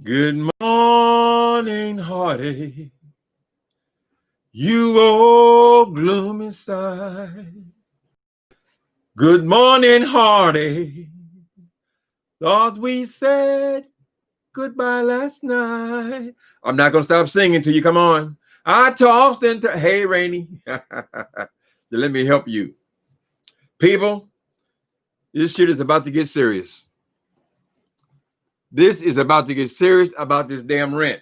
Good morning, heartache. You old gloom inside. Good morning, heartache. Thought we said goodbye last night. I'm not going to stop singing till you come on. I tossed into, hey, Rainy. So let me help you. People, this shit is about to get serious. This is about to get serious about this damn rent.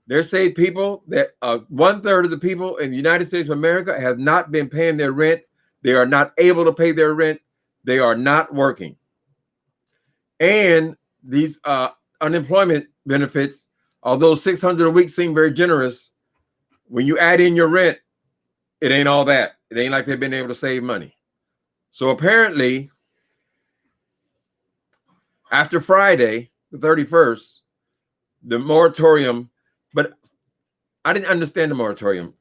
They say people that 1/3 of the people in the United States of America have not been paying their rent. They are not able to pay their rent. They are not working. And these unemployment benefits, although $600 a week seem very generous, when you add in your rent, it ain't all that. It ain't like they've been able to save money. So apparently, after Friday, the 31st, the moratorium, but I didn't understand the moratorium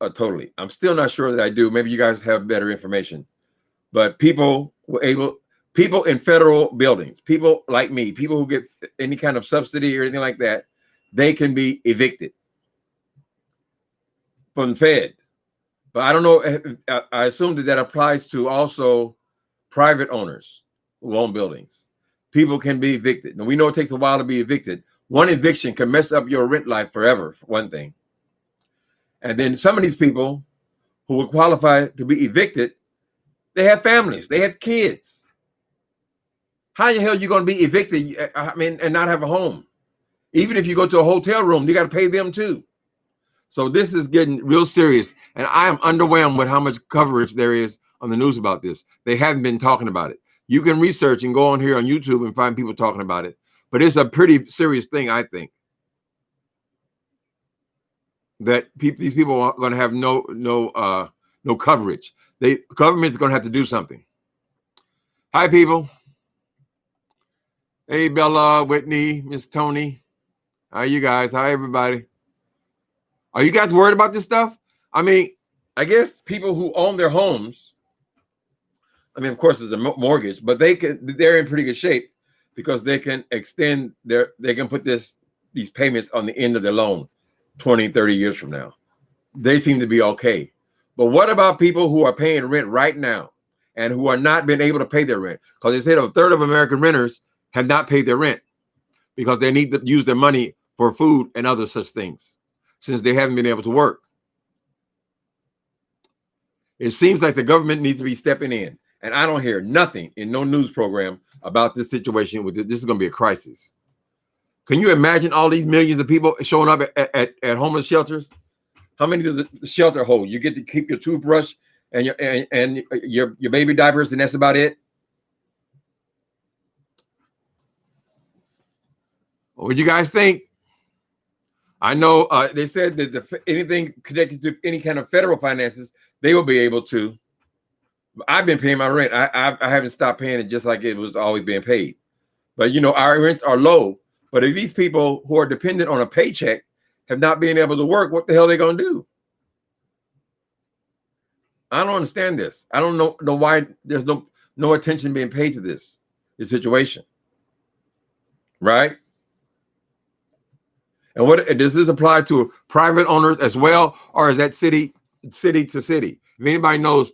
totally. I'm still not sure that I do. Maybe you guys have better information. But people in federal buildings, people like me, people who get any kind of subsidy or anything like that, they can be evicted from the Fed. But I don't know. I assume that applies to also private owners who own buildings. People can be evicted. And we know it takes a while to be evicted. One eviction can mess up your rent life forever, for one thing. And then some of these people who will qualify to be evicted, they have families, they have kids. How the hell are you going to be evicted, and not have a home? Even if you go to a hotel room, you got to pay them too. So this is getting real serious. And I am underwhelmed with how much coverage there is on the news about this. They haven't been talking about it. You can research and go on here on YouTube and find people talking about it. But it's a pretty serious thing, I think. That these people are going to have no coverage. The government's going to have to do something. Hi, people. Hey, Bella, Whitney, Miss Tony. Hi, you guys. Hi, everybody. Are you guys worried about this stuff? I mean, I guess people who own their homes, of course, there's a mortgage, but they're in pretty good shape because they can extend they can put these payments on the end of their loan 20, 30 years from now. They seem to be okay. But what about people who are paying rent right now and who are not being able to pay their rent? Because they said 1/3 of American renters have not paid their rent because they need to use their money for food and other such things since they haven't been able to work. It seems like the government needs to be stepping in. And I don't hear nothing in no news program about this situation. This is going to be a crisis. Can you imagine all these millions of people showing up at homeless shelters? How many does the shelter hold? You get to keep your toothbrush and your baby diapers, and that's about it. What do you guys think? I know they said that anything connected to any kind of federal finances, they will be able to. I've been paying my rent. I haven't stopped paying it, just like it was always being paid. But our rents are low. But if these people who are dependent on a paycheck have not been able to work, what the hell are they going to do? I don't understand this. I don't know why there's no attention being paid to this situation. Right? And what does this apply to private owners as well, or is that city to city? If anybody knows,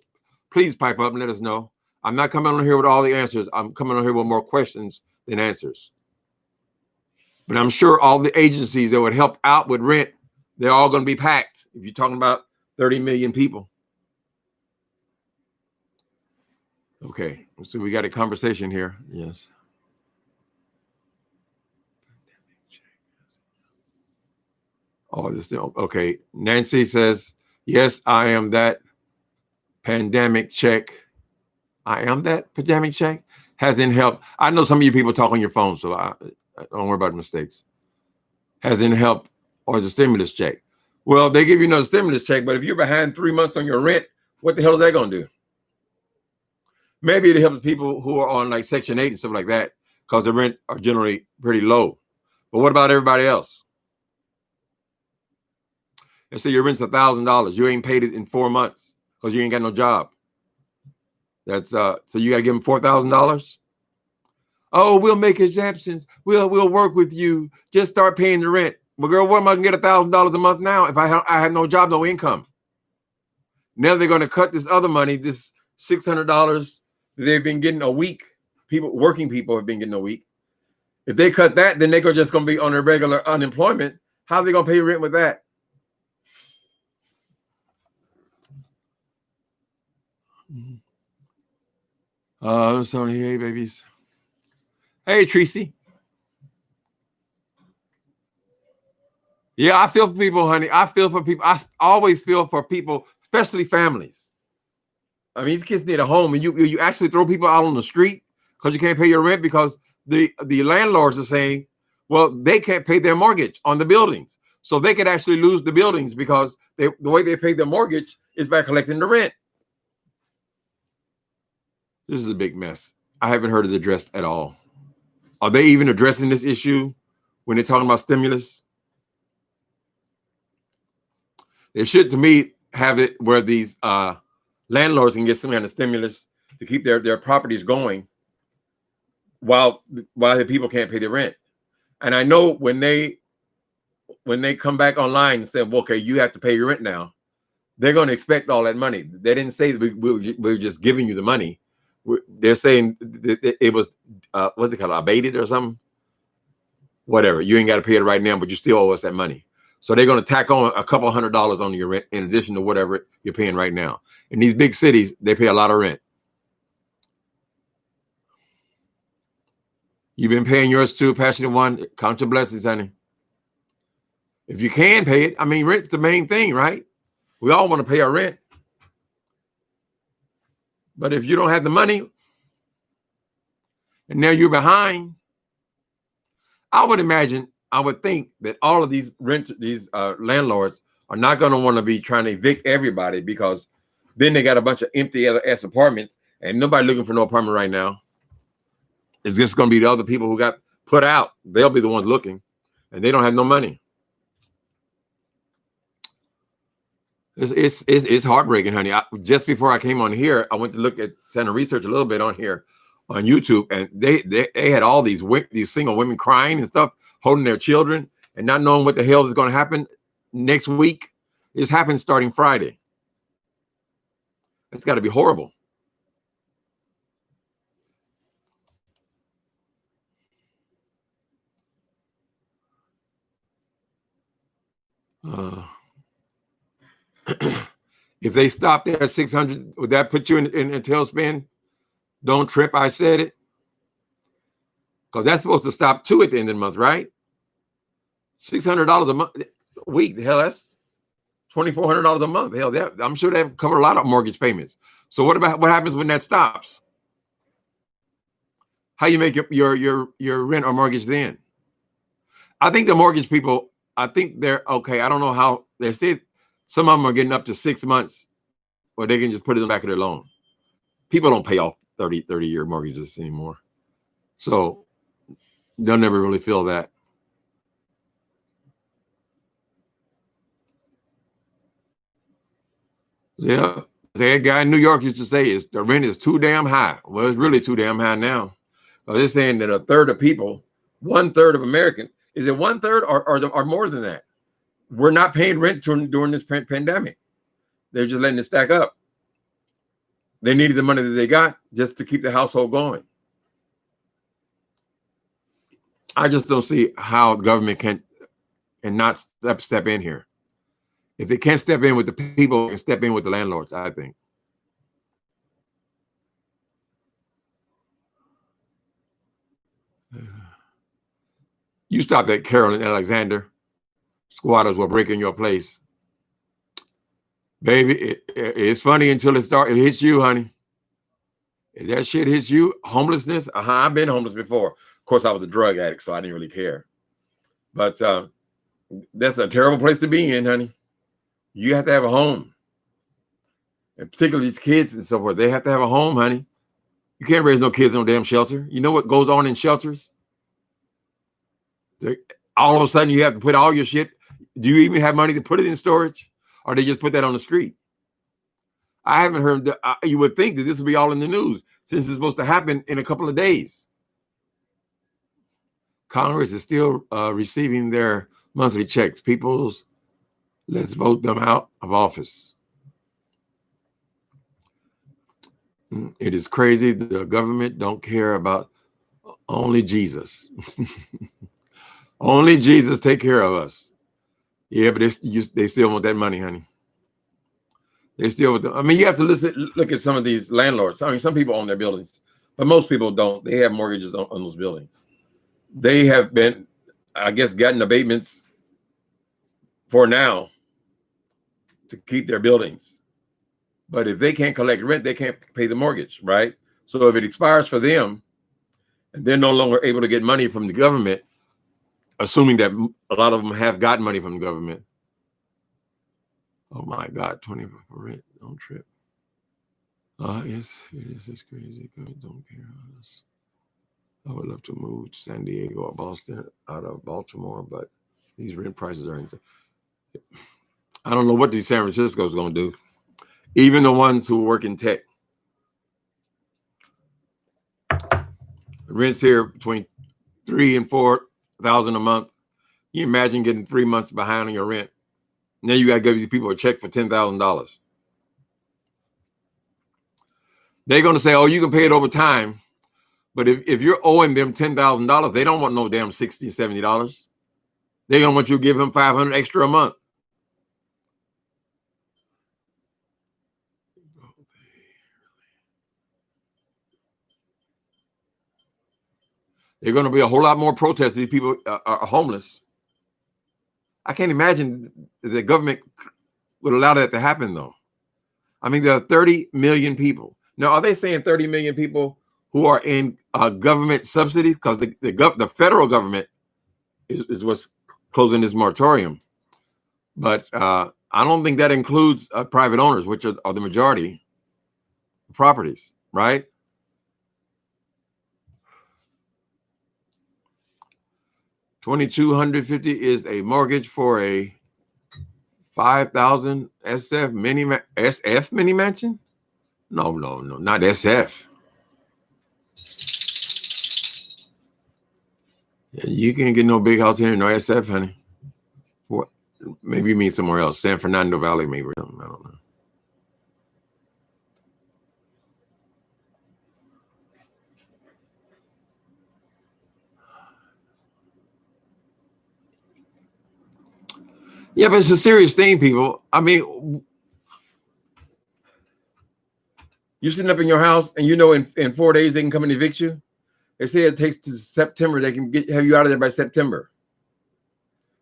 please pipe up and let us know. I'm not coming on here with all the answers. I'm coming on here with more questions than answers. But I'm sure all the agencies that would help out with rent, they're all going to be packed. If you're talking about 30 million people. Okay, so we got a conversation here. Yes. Oh, this thing. Okay. Nancy says, yes, I am that pandemic check. I am that pandemic check. Hasn't helped. I know some of you people talk on your phone, so I don't worry about mistakes. Hasn't helped, or the stimulus check. Well, they give you another stimulus check, but if you're behind 3 months on your rent, what the hell is that going to do? Maybe it helps people who are on like Section 8 and stuff like that, because the rent are generally pretty low. But what about everybody else? Let's say your rent's $1,000. You ain't paid it in 4 months because you ain't got no job. That's so you got to give them $4,000. Oh, we'll make exemptions. We'll work with you. Just start paying the rent. Well, girl, what am I gonna get $1,000 a month now if I have no job, no income? Now they're going to cut this other money, this $600 that they've been getting a week. Working people have been getting a week. If they cut that, then they're just going to be on a regular unemployment. How are they going to pay rent with that? Tony, hey, babies. Hey, Tracy. Yeah, I feel for people, honey. I feel for people. I always feel for people, especially families. I mean, these kids need a home, and you actually throw people out on the street because you can't pay your rent because the landlords are saying, well, they can't pay their mortgage on the buildings. So they could actually lose the buildings because the way they pay their mortgage is by collecting the rent. This is a big mess. I haven't heard it addressed at all. Are they even addressing this issue when they're talking about stimulus? They should, to me, have it where these landlords can get some kind of stimulus to keep their properties going while the people can't pay their rent. And I know when they come back online and say, well, okay, you have to pay your rent now, they're going to expect all that money. They didn't say that we're just giving you the money. They're saying that it was, what's it called, abated or something? Whatever. You ain't got to pay it right now, but you still owe us that money. So they're going to tack on a couple $100 on your rent in addition to whatever you're paying right now. In these big cities, they pay a lot of rent. You've been paying yours too, Passionate One. Count your blessings, honey. If you can pay it, I mean, rent's the main thing, right? We all want to pay our rent. But if you don't have the money and now you're behind, I would think that all of these landlords are not going to want to be trying to evict everybody because then they got a bunch of empty ass apartments and nobody looking for no apartment right now. It's just going to be the other people who got put out. They'll be the ones looking and they don't have no money. It's heartbreaking, honey. Just before I came on here, I went to look at Center Research a little bit on here on YouTube, and they had all these single women crying and stuff, holding their children and not knowing what the hell is going to happen next week. It's happened starting Friday. It's got to be horrible. If they stop there at 600, would that put you in a tailspin? Don't trip, I said it. Because that's supposed to stop too at the end of the month, right? $600 a week. Hell, that's $2,400 a month. Hell, I'm sure they have covered a lot of mortgage payments. So what happens when that stops? How you make your rent or mortgage then? I think the mortgage people, I think they're okay. I don't know how they said some of them are getting up to 6 months or they can just put it in the back of their loan. People don't pay off 30-year mortgages anymore. So they'll never really feel that. Yeah. That guy in New York used to say the rent is too damn high. Well, it's really too damn high now. So they're saying that a third of people, 1/3 of Americans, is it 1/3 or more than that? We're not paying rent during this pandemic. They're just letting it stack up. They needed the money that they got just to keep the household going. I just don't see how the government can and not step in here. If they can't step in with the people, they can step in with the landlords, I think. You stop that, Carolyn Alexander. Squatters will break in your place. Baby, it's funny until it hits you, honey. If that shit hits you, homelessness, I've been homeless before. Of course, I was a drug addict, so I didn't really care. But that's a terrible place to be in, honey. You have to have a home. And particularly these kids and so forth, they have to have a home, honey. You can't raise no kids in no damn shelter. You know what goes on in shelters? All of a sudden, you have to put all your shit. Do you even have money to put it in storage? Or they just put that on the street? I haven't heard that. You would think that this would be all in the news since it's supposed to happen in a couple of days. Congress is still receiving their monthly checks. People's, let's vote them out of office. It is crazy. The government don't care about only Jesus. Only Jesus take care of us. Yeah, but they still want that money, honey. They still want I mean, you have to look at some of these landlords. I mean, some people own their buildings, but most people don't. They have mortgages on those buildings. They have been, I guess, gotten abatements for now to keep their buildings. But if they can't collect rent, they can't pay the mortgage, right? So if it expires for them and they're no longer able to get money from the government, assuming that a lot of them have gotten money from the government. Oh my God, 20 for rent, don't trip. It's crazy. Don't care about us. I would love to move to San Diego or Boston out of Baltimore, but these rent prices are insane. I don't know what these San Francisco's going to do. Even the ones who work in tech. Rents here between $3,000 and $4,000 a month. You imagine getting 3 months behind on your rent. Now you got to give these people a check for $10,000. They're going to say, oh, you can pay it over time. But if you're owing them $10,000, they don't want no damn $60, $70. They're going to want you to give them $500 extra a month. There's going to be a whole lot more protests. These people are homeless. I can't imagine the government would allow that to happen, though. I mean, there are 30 million people. Now, are they saying 30 million people who are in government subsidies? Because the federal government is what's closing this moratorium. But I don't think that includes private owners, which are the majority of properties, right? $2,250 is a mortgage for a 5,000 SF mini mansion? No, not SF. You can't get no big house here, no SF, honey. What? Maybe you mean somewhere else, San Fernando Valley, maybe. I don't know. Yeah, but it's a serious thing, people. I mean, you're sitting up in your house and you know in 4 days they can come and evict you. They say it takes to September. They can have you out of there by September.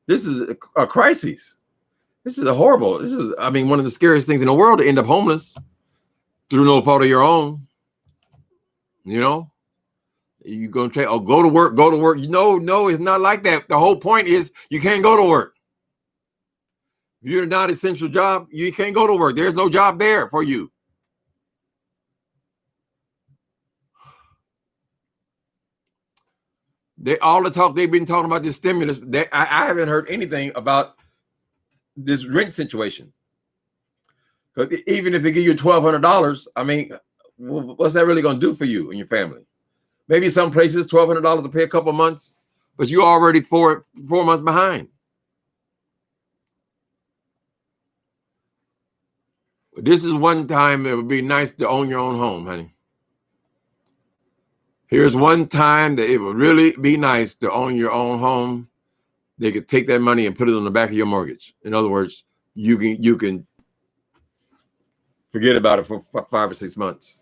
This is a crisis. This is I mean, one of the scariest things in the world to end up homeless through no fault of your own. You know, you're going to say, oh, go to work. No, it's not like that. The whole point is you can't go to work. If you're not an essential job, you can't go to work. There's no job there for you. All the talk they've been talking about this stimulus, I haven't heard anything about this rent situation. Because even if they give you $1,200, I mean, what's that really going to do for you and your family? Maybe some places $1,200 to pay a couple months, but you're already four months behind. This is one time it would be nice to own your own home, honey. Here's one time that it would really be nice to own your own home. They could take that money and put it on the back of your mortgage. In other words, you can forget about it for 5 or 6 months.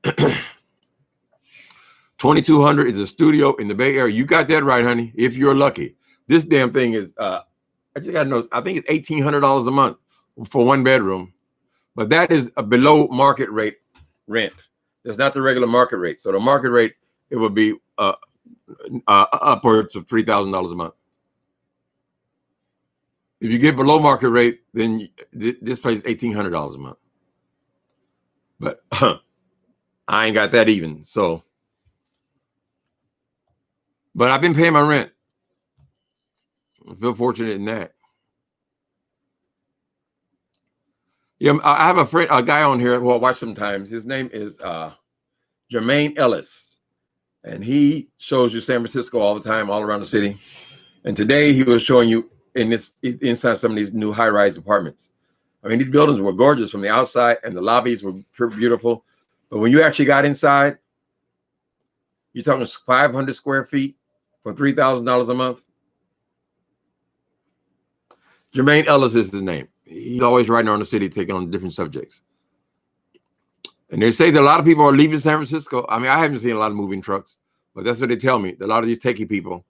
2,200 is a studio in the Bay Area. You got that right, honey. If you're lucky, this damn thing is. I just got to know. I think it's $1,800 a month for 1 bedroom, but that is a below market rate rent. That's not the regular market rate. So the market rate, it would be upwards of $3,000 a month. If you get below market rate, then this place is $1,800 a month. But I ain't got that even. So, but I've been paying my rent. I feel fortunate in that. Yeah, I have a guy on here who I watch sometimes. His name is Jermaine Ellis. and he shows you San Francisco all the time, all around the city. And today he was showing you inside some of these new high-rise apartments. I mean, these buildings were gorgeous from the outside, and the lobbies were beautiful. But when you actually got inside, you're talking 500 square feet for $3,000 a month. Jermaine Ellis is his name. He's always writing around the city, taking on different subjects. And they say that a lot of people are leaving San Francisco. I mean, I haven't seen a lot of moving trucks, but that's what they tell me. A lot of these techie people,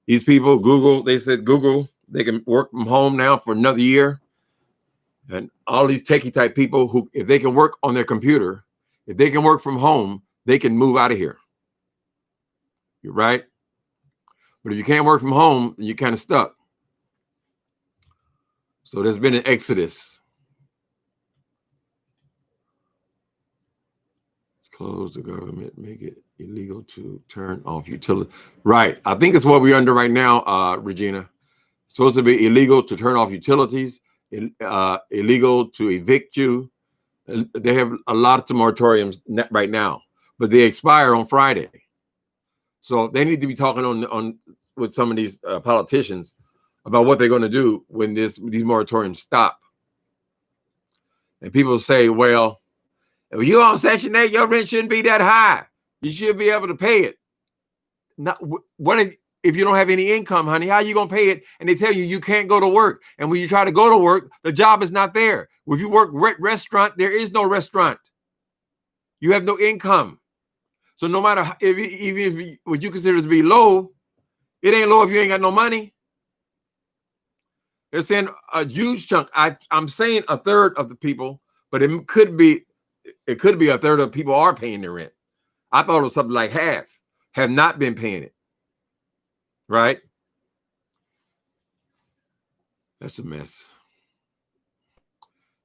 Google, they said Google, they can work from home now for another year. And all these techie type people who, if they can work on their computer, if they can work from home, they can move out of here. You're right. But if you can't work from home, you're kind of stuck. So there's been an exodus. Close the government, make it illegal to turn off utility. Right. I think it's what we're under right now, Regina. It's supposed to be illegal to turn off utilities, illegal to evict you. They have a lot of moratoriums right now, but they expire on Friday. So they need to be talking on with some of these politicians about what they're going to do when these moratoriums stop. And people say, well, if you're on Section 8, your rent shouldn't be that high. You should be able to pay it. Not, what if you don't have any income, honey? How are you going to pay it? And they tell you you can't go to work. And when you try to go to work, the job is not there. If you work restaurant, there is no restaurant. You have no income. So no matter even if what you consider to be low, it ain't low if you ain't got no money. They're saying a huge chunk. I'm saying a third of the people, but it could be a third of people are paying their rent. I thought it was something like half have not been paying it. Right? That's a mess.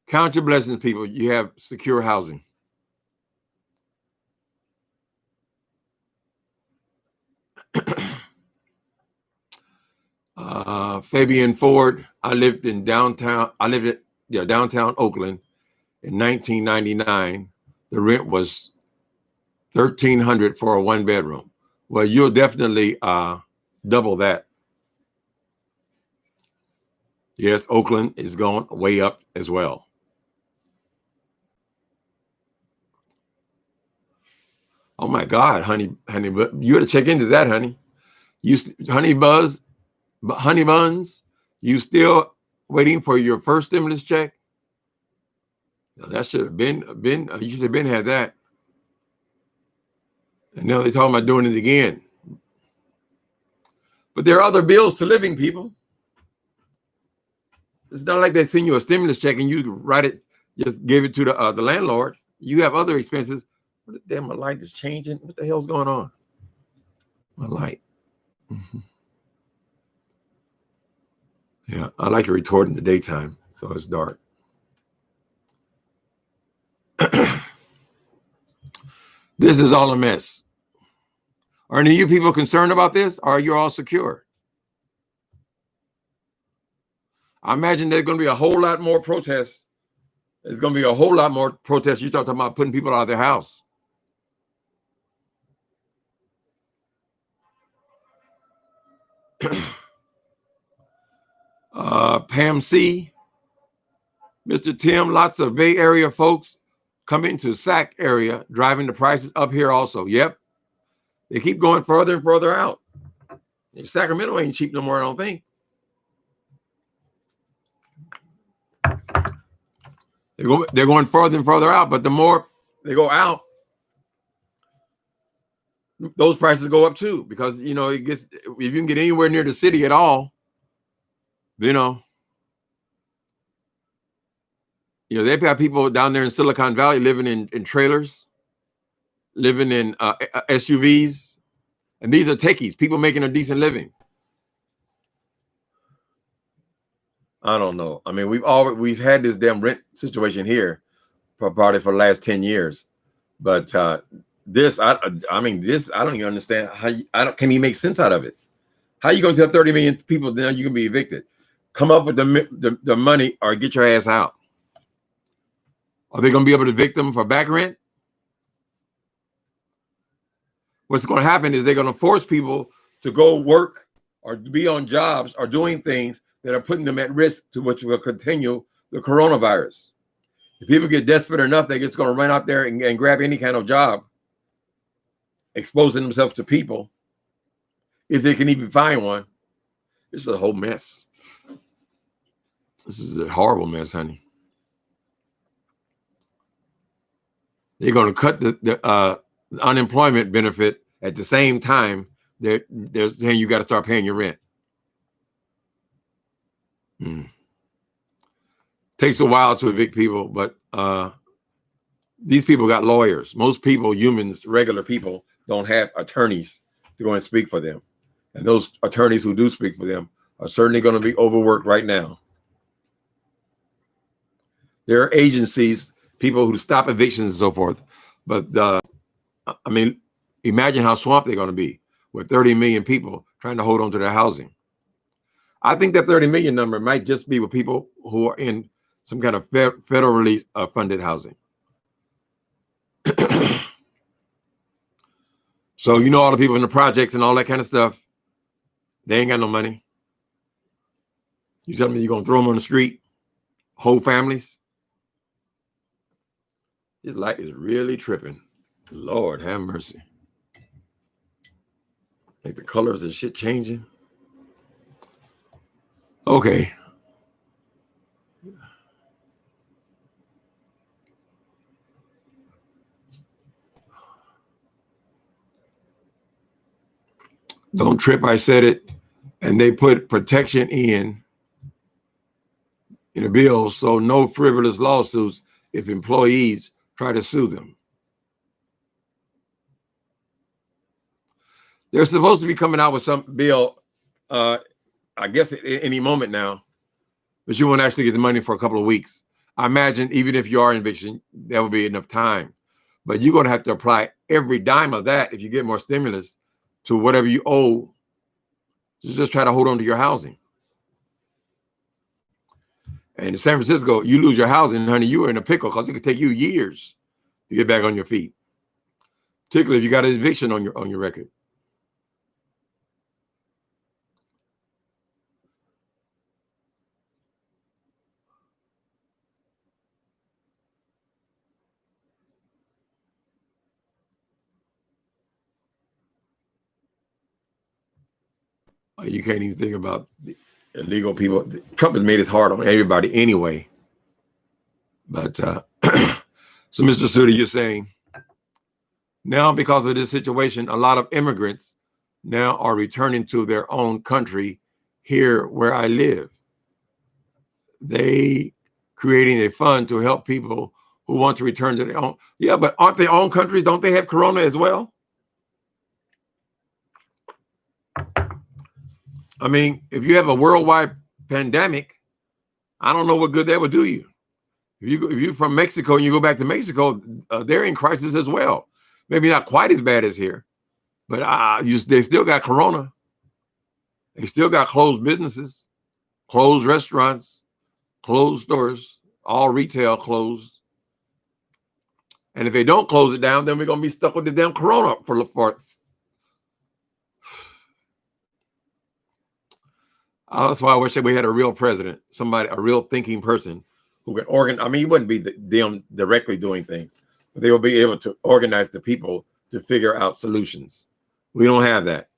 Count your blessings, people. You have secure housing. Fabian Ford. I lived in downtown. Downtown Oakland in 1999. The rent was $1,300 for a 1-bedroom. Well, you'll definitely double that. Yes, Oakland is going way up as well. Oh my God, honey, you got to check into that, honey. Honey buns. You still waiting for your first stimulus check? That should have been. You should have had that. And now they're talking about doing it again. But there are other bills to living, people. It's not like they send you a stimulus check and you write it, just give it to the landlord. You have other expenses. Damn, my light is changing. What the hell's going on? My light. Yeah, I like to record in the daytime, so it's dark. This is all a mess. Are any of you people concerned about this? Or are you all secure? I imagine there's going to be a whole lot more protests. There's going to be a whole lot more protests. You start talking about putting people out of their house. Pam C. Mr. Tim, lots of Bay Area folks coming to Sac area, driving the prices up here also. Yep. They keep going further and further out. Sacramento ain't cheap no more, I don't think. They're going further and further out, but the more they go out, those prices go up too, because it gets, if you can get anywhere near the city at all, they've got people down there in Silicon Valley living in trailers, living in SUVs, and these are techies, people making a decent living. I don't know. I mean, we've had this damn rent situation here probably for the last 10 years, but this I don't even understand how can you make sense out of it? How are you going to tell 30 million people now you can be evicted? Come up with the money or get your ass out. Are they going to be able to evict them for back rent? what's going to happen is they're going to force people to go work or be on jobs or doing things that are putting them at risk to which will continue the coronavirus. If people get desperate enough, they're just going to run out there and grab any kind of job, exposing themselves to people, if they can even find one. This is a whole mess. This is a horrible mess, honey. They're going to cut the unemployment benefit at the same time they're saying you got to start paying your rent. Takes a while to evict people, but these people got lawyers. Most people, humans, regular people, don't have attorneys to go and speak for them. And those attorneys who do speak for them are certainly going to be overworked right now. There are agencies, people who stop evictions and so forth. But I mean, imagine how swamped they're going to be with 30 million people trying to hold on to their housing. I think that 30 million number might just be with people who are in some kind of federally funded housing. So, you know, all the people in the projects and all that kind of stuff, they ain't got no money. You tell me you're going to throw them on the street, whole families? This light is really tripping. Lord have mercy. Like the colors and shit changing. Okay. Don't trip, I said it. And they put protection in the bill, so no frivolous lawsuits if employees try to sue them. They're supposed to be coming out with some bill, I guess at any moment now, but you won't actually get the money for a couple of weeks. I imagine even if you are in eviction, there will be enough time. But you're going to have to apply every dime of that if you get more stimulus to whatever you owe. Just try to hold on to your housing. And in San Francisco, you lose your housing, honey, you are in a pickle because it could take you years to get back on your feet. Particularly if you got an eviction on your record. You can't even think about the illegal people. Trump has made it hard on everybody anyway. But so, Mr. Suda, you're saying now because of this situation, a lot of immigrants now are returning to their own country here where I live. They creating a fund to help people who want to return to their own. Yeah, but aren't their own countries? Don't they have corona as well? I mean, if you have a worldwide pandemic, I don't know what good that would do you. If you're from Mexico and you go back to Mexico, they're in crisis as well. Maybe not quite as bad as here, but they still got corona. They still got closed businesses, closed restaurants, closed stores, all retail closed. And if they don't close it down, then we're going to be stuck with the damn corona for that's why I wish that we had a real president, somebody, a real thinking person who can organize. I mean, he wouldn't be them directly doing things, but they will be able to organize the people to figure out solutions. We don't have that.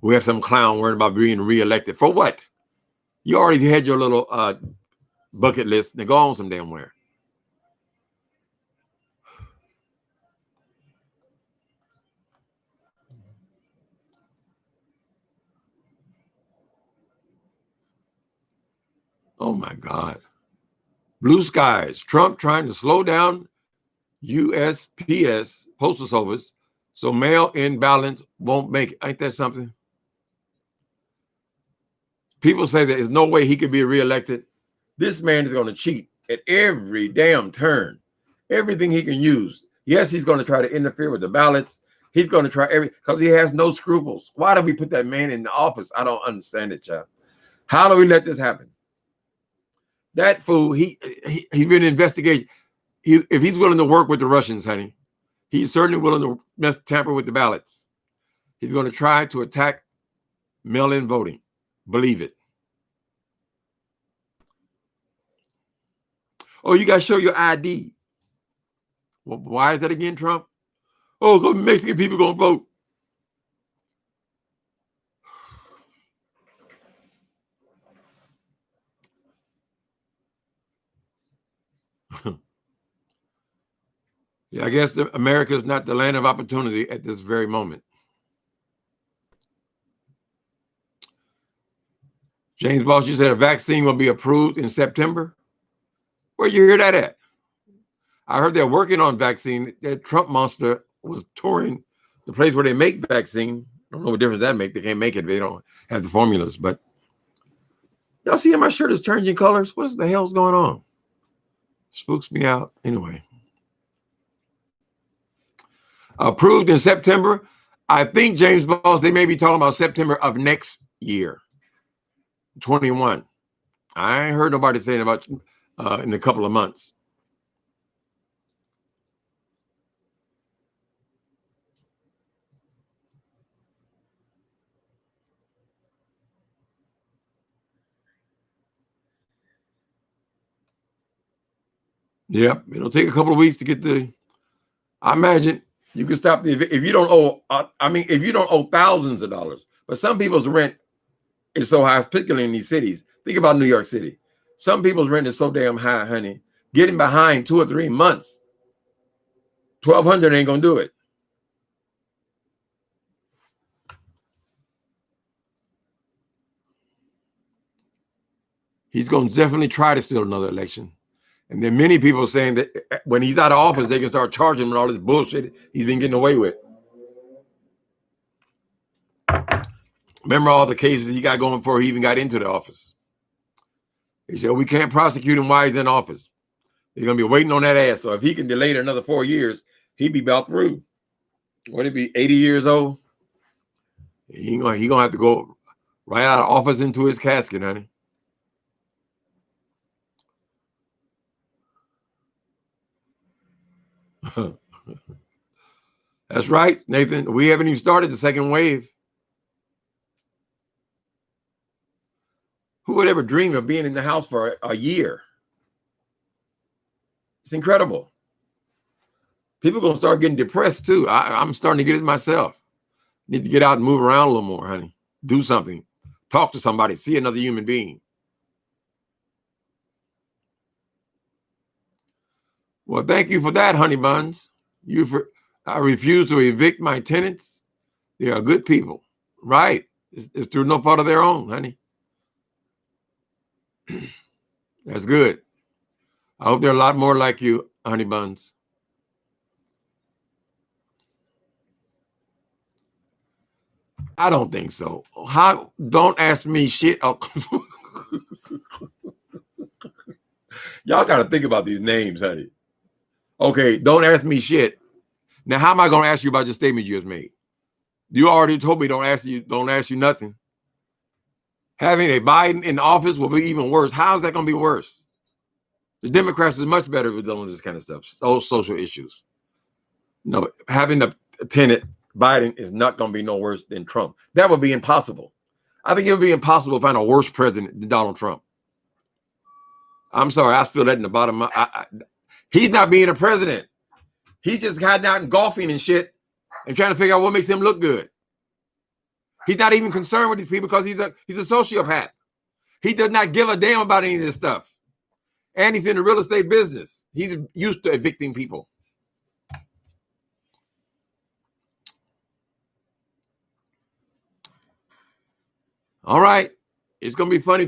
We have some clown worrying about being reelected. For what? You already had your little bucket list. Now go on some damn where. Oh my God. Blue skies. Trump trying to slow down USPS, Postal Service, so mail-in ballots won't make it. Ain't that something? People say that there's no way he could be reelected. This man is going to cheat at every damn turn. Everything he can use. Yes, he's going to try to interfere with the ballots. He's going to try because he has no scruples. Why do we put that man in the office? I don't understand it, child. How do we let this happen? That fool, he's been investigated. If he's willing to work with the Russians, honey, He's certainly willing to tamper with the ballots. He's going to try to attack mail-in voting. Believe it. Oh, you got to show your ID. Well, why is that again, Trump? Oh, so Mexican people going to vote. Yeah, I guess America is not the land of opportunity at this very moment. James Boss, you said a vaccine will be approved in September. Where you hear that at? I heard they're working on vaccine. That Trump monster was touring the place where they make vaccine. I don't know what difference that make. They can't make it. They don't have the formulas. But y'all see how my shirt is changing colors? What the hell's going on? Spooks me out. Anyway. Approved in September. I think, James Boss, they may be talking about September of next year, 21. I ain't heard nobody saying about in a couple of months. Yep, it'll take a couple of weeks to get the. I imagine you can stop the if you don't owe. If you don't owe thousands of dollars, but some people's rent is so high, particularly in these cities. Think about New York City. Some people's rent is so damn high, honey. Getting behind 2 or 3 months, 1,200 ain't gonna do it. He's gonna definitely try to steal another election. And then many people saying that when he's out of office, they can start charging him with all this bullshit he's been getting away with. Remember all the cases he got going before he even got into the office. They said, we can't prosecute him while he's in office. They're going to be waiting on that ass. So if he can delay it another 4 years, he'd be about through. Would he be 80 years old? He going to have to go right out of office into his casket, honey. That's right, Nathan. We haven't even started the second wave. Who would ever dream of being in the house for a year? It's incredible. People are going to start getting depressed too. I'm starting to get it myself. Need to get out and move around a little more, honey. Do something. Talk to somebody. See another human being. Well, thank you for that, honey buns. I refuse to evict my tenants. They are good people. Right. It's through no fault of their own, honey. That's good. I hope there are a lot more like you, honey buns. I don't think so. Don't ask me shit. Oh. Y'all got to think about these names, honey. Okay, don't ask me shit. Now, how am I going to ask you about the statement you just made? You already told me don't ask you nothing. Having a Biden in office will be even worse. How is that going to be worse? The Democrats is much better with dealing with this kind of stuff, those social issues. No, having a tenant, Biden is not going to be no worse than Trump. That would be impossible. I think it would be impossible to find a worse president than Donald Trump. I'm sorry, I feel that in the bottom of my. He's not being a president. He's just hiding out and golfing and shit and trying to figure out what makes him look good. He's not even concerned with these people because he's a sociopath. He does not give a damn about any of this stuff. And he's in the real estate business. He's used to evicting people. All right. It's going to be funny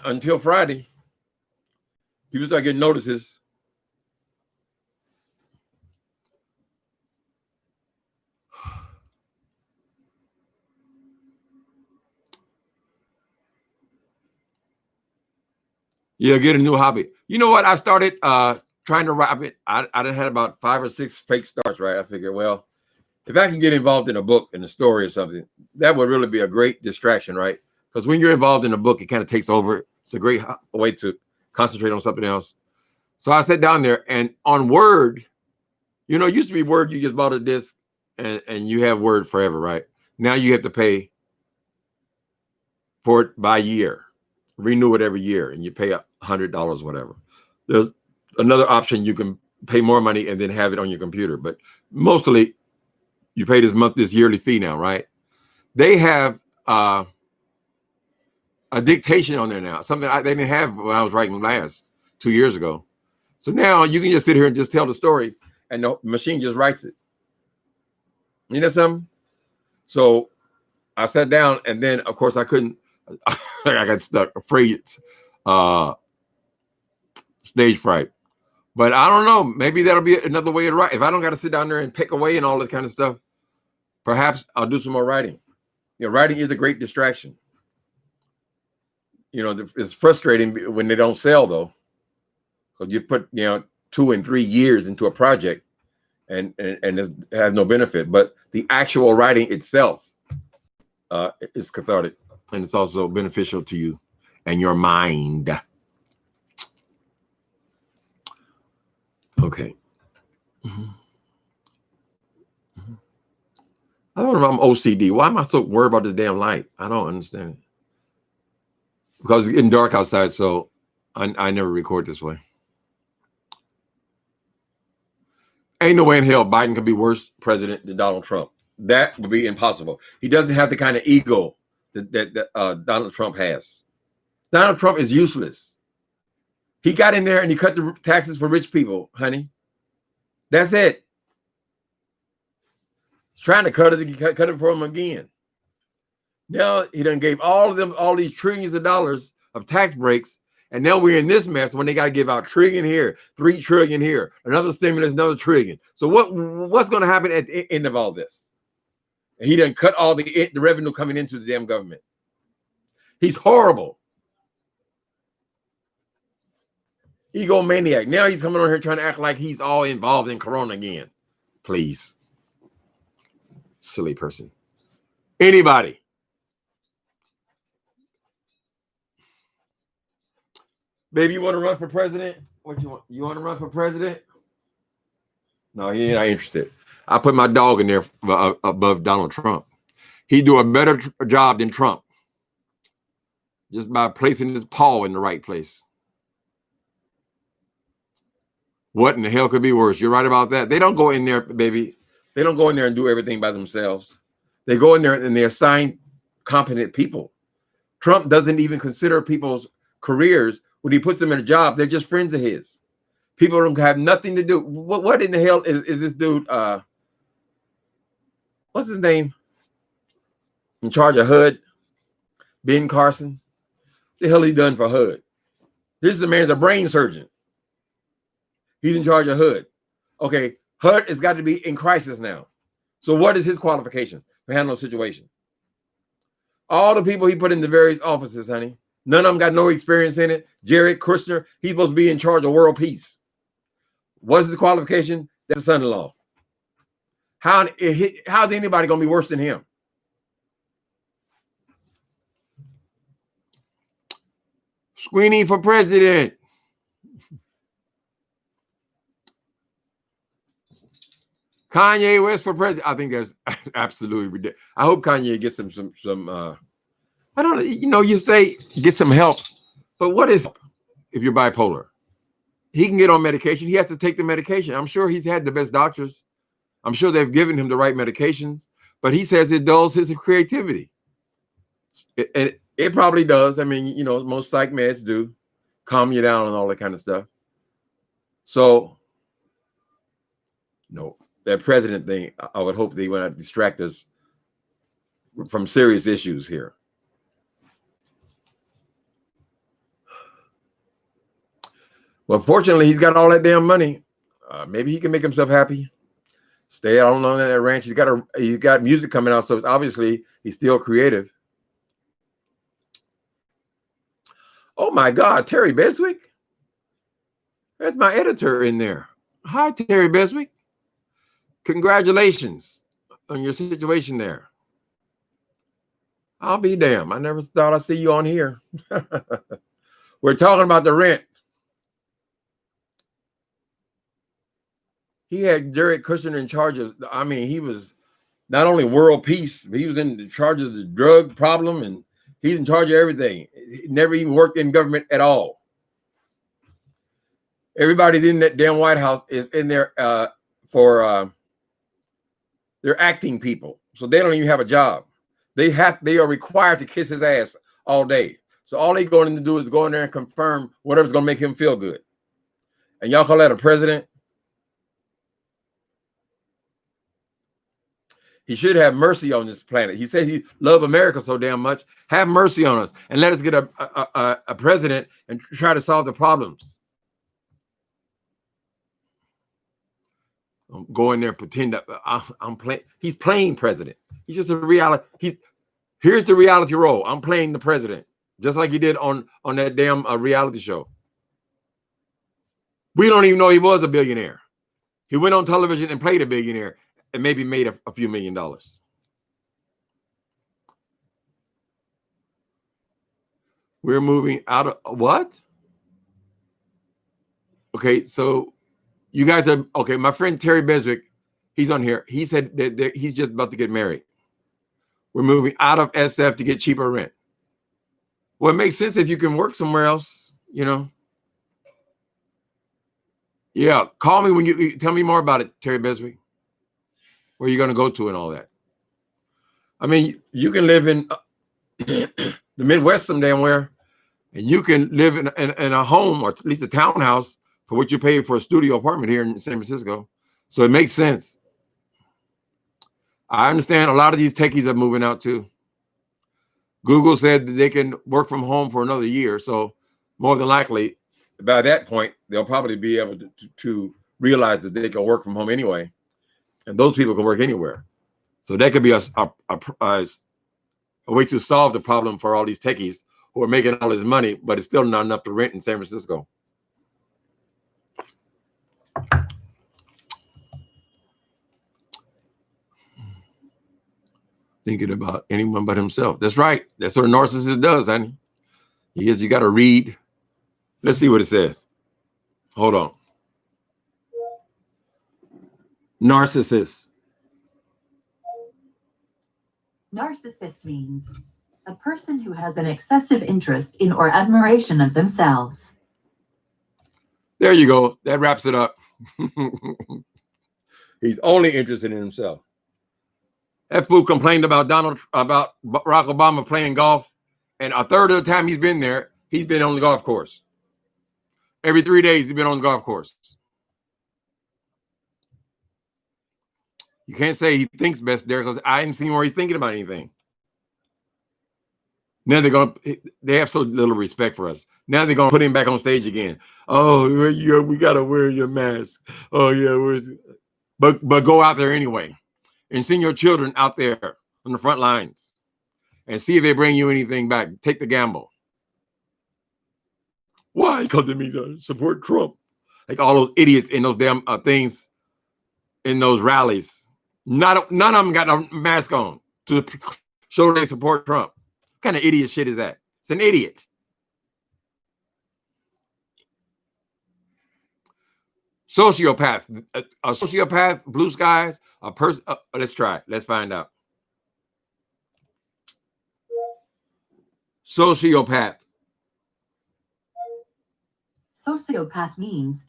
until Friday. People start getting notices. Yeah, get a new hobby. You know what? I started trying to write. I done had about 5 or 6 fake starts, right? I figured, well, if I can get involved in a book, in a story or something, that would really be a great distraction, right? Because when you're involved in a book, it kind of takes over. It's a great way to concentrate on something else. So I sat down there, and on Word, You know, it used to be Word, you just bought a disc and you have Word forever, right? Now you have to pay for it by year, renew it every year, and you pay $100, whatever. There's another option. You can pay more money and then have it on your computer, but mostly you pay this yearly fee now, right? They have a dictation on there now, something they didn't have when I was writing last 2 years ago. So now you can just sit here and just tell the story and the machine just writes it. You know something? So I sat down and then, of course, I couldn't. I got stuck, afraid, stage fright. But I don't know. Maybe that'll be another way to write. If I don't got to sit down there and pick away and all this kind of stuff, perhaps I'll do some more writing. You know, writing is a great distraction. You know, it's frustrating when they don't sell, though. So you put, 2 and 3 years into a project and it has no benefit. But the actual writing itself is cathartic, and it's also beneficial to you and your mind. Okay. I don't know if I'm OCD. Why am I so worried about this damn light? I don't understand it. Because it's getting dark outside, so I never record this way. Ain't no way in hell Biden could be worse president than Donald Trump. That would be impossible. He doesn't have the kind of ego that Donald Trump has. Donald Trump is useless. He got in there and he cut the taxes for rich people, honey. That's it. He's trying to cut it for them again. Now he done gave all of them all these trillions of dollars of tax breaks, and now we're in this mess when they got to give out $1 trillion here, $3 trillion here, another stimulus, another $1 trillion. So what's going to happen at the end of all this? He done cut all the revenue coming into the damn government. He's horrible. Egomaniac. Now he's coming on here trying to act like he's all involved in Corona again. Please. Silly person. Anybody. Baby, you want to run for president? What you want? You want to run for president? No, he ain't not interested. I put my dog in there above Donald Trump. He do a better job than Trump. Just by placing his paw in the right place. What in the hell could be worse? You're right about that. They don't go in there, baby. They don't go in there and do everything by themselves. They go in there and they assign competent people. Trump doesn't even consider people's careers. When he puts them in a job, they're just friends of his. People don't have nothing to do. What in the hell is this dude? What's his name? In charge of HUD? Ben Carson? The hell he done for HUD? This is a man's a brain surgeon. He's in charge of HUD. Okay, HUD has got to be in crisis now. So what is his qualification for handling the situation? All the people he put in the various offices, honey, none of them got no experience in it. Jared Kushner, he's supposed to be in charge of world peace. What's his qualification? That's a son-in-law. How's anybody going to be worse than him? Sweeney for president. Kanye West for president. I think that's absolutely ridiculous. I hope Kanye gets some I don't know, you say get some help, but what is help if you're bipolar? He can get on medication. He has to take the medication. I'm sure he's had the best doctors. I'm sure they've given him the right medications, but he says it dulls his creativity. It probably does. I mean, most psych meds do calm you down and all that kind of stuff. So, no, that president thing, I would hope they would not distract us from serious issues here. Well, fortunately, he's got all that damn money. Maybe he can make himself happy. Stay out on that ranch. He's got music coming out, so it's obviously he's still creative. Oh my God, Terry Beswick. That's my editor in there. Hi, Terry Beswick. Congratulations on your situation there. I'll be damned. I never thought I'd see you on here. We're talking about the rent. He had Jared Kushner in charge of, I mean, he was not only world peace, but he was in charge of the drug problem, and he's in charge of everything. He never even worked in government at all. Everybody in that damn White House is in there for they're acting people, so they don't even have a job. They are required to kiss his ass all day. So all they going to do is go in there and confirm whatever's going to make him feel good. And y'all call that a president? He should have mercy on this planet. He said he loved America so damn much. Have mercy on us and let us get a president and try to solve the problems. Go in there and pretend that I'm playing. He's playing president. He's just a reality. Here's the reality role. I'm playing the president, just like he did on that damn reality show. We don't even know he was a billionaire. He went on television and played a billionaire and maybe made a few $1 million. We're moving out of what? Okay, so you guys are okay. My friend Terry Beswick, he's on here. He said that he's just about to get married. We're moving out of SF to get cheaper rent. Well, it makes sense if you can work somewhere else, you know. Yeah, call me when you tell me more about it, Terry Beswick. Where you're going to go to and all that. I mean, you can live in the Midwest some damn where, and you can live in a home or at least a townhouse for what you pay for a studio apartment here in San Francisco. So it makes sense. I understand a lot of these techies are moving out too. Google said that they can work from home for another year. So more than likely, by that point, they'll probably be able to realize that they can work from home anyway. And those people can work anywhere. So that could be a way to solve the problem for all these techies who are making all this money, but it's still not enough to rent in San Francisco. Thinking about anyone but himself. That's right. That's what a narcissist does, honey. You got to read. Let's see what it says. Hold on. Narcissist. Narcissist means a person who has an excessive interest in or admiration of themselves. There you go. That wraps it up. He's only interested in himself. That fool complained about Barack Obama playing golf, and a third of the time he's been there, he's been on the golf course. Every 3 days, he's been on the golf course. You can't say he thinks best there because I haven't seen where he's thinking about anything. Now they have so little respect for us. Now they're gonna put him back on stage again. Oh, we gotta wear your mask. Oh yeah, but go out there anyway, and send your children out there on the front lines, and see if they bring you anything back. Take the gamble. Why? Because it means support Trump. Like all those idiots in those damn things in those rallies. None of them got a mask on to show they support Trump. What kind of idiot shit is that? It's an idiot. Sociopath. A sociopath, blue skies, a person. Let's try it. Let's find out. Sociopath. Sociopath means